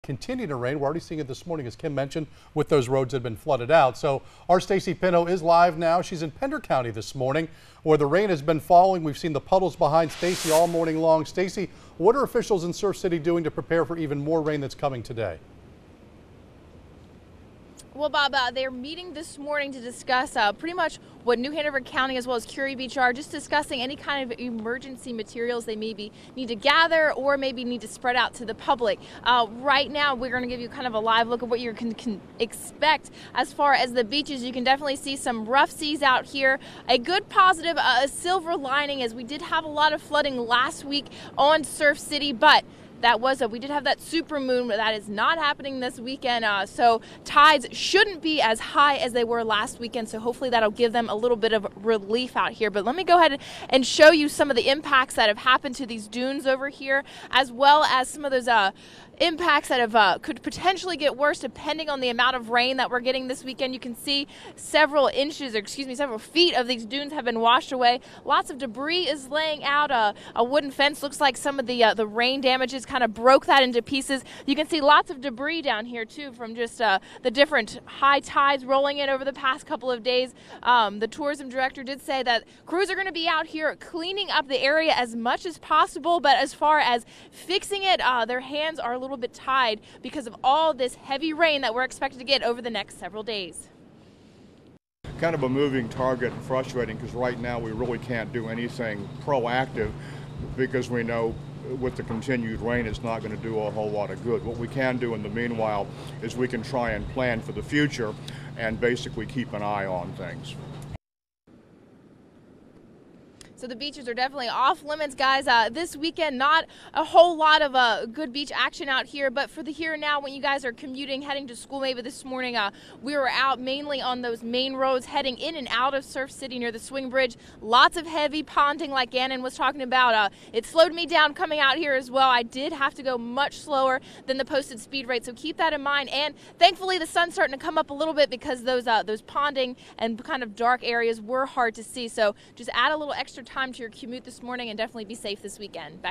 Continue to rain. We're already seeing it this morning, as Kim mentioned, with those roads that have been flooded out. So our Stacy Pinto is live now. She's in Pender County this morning, where the rain has been falling. We've seen the puddles behind Stacy all morning long. Stacy, what are officials in Surf City doing to prepare for even more rain that's coming today? Well, Bob, they're meeting this morning to discuss pretty much what New Hanover County as well as Curie Beach are, just discussing any kind of emergency materials they maybe need to gather or maybe need to spread out to the public. Right now, we're going to give you kind of a live look at what you can expect as far as the beaches. You can definitely see some rough seas out here. A good positive, a silver lining, as we did have a lot of flooding last week on Surf City, but we did have that super moon. That is not happening this weekend, so tides shouldn't be as high as they were last weekend, so hopefully that'll give them a little bit of relief out here. But let me go ahead and show you some of the impacts that have happened to these dunes over here, as well as some of those impacts that could potentially get worse depending on the amount of rain that we're getting this weekend. You can see several feet of these dunes have been washed away. Lots of debris is laying out. A wooden fence looks like some of the rain damages kind of broke that into pieces. You can see lots of debris down here too from just the different high tides rolling in over the past couple of days. The tourism director did say that crews are going to be out here cleaning up the area as much as possible, but as far as fixing it, their hands are a little bit tied because of all this heavy rain that we're expected to get over the next several days. Kind of a moving target and frustrating, because right now we really can't do anything proactive because we know with the continued rain it's not going to do a whole lot of good. What we can do in the meanwhile is we can try and plan for the future and basically keep an eye on things. So the beaches are definitely off limits, guys. This weekend, not a whole lot of good beach action out here, but for the here and now, when you guys are commuting, heading to school maybe this morning, we were out mainly on those main roads heading in and out of Surf City near the swing bridge. Lots of heavy ponding like Gannon was talking about. It slowed me down coming out here as well. I did have to go much slower than the posted speed rate, so keep that in mind. And thankfully, the sun's starting to come up a little bit because those ponding and kind of dark areas were hard to see. So just add a little extra time to your commute this morning and definitely be safe this weekend. Back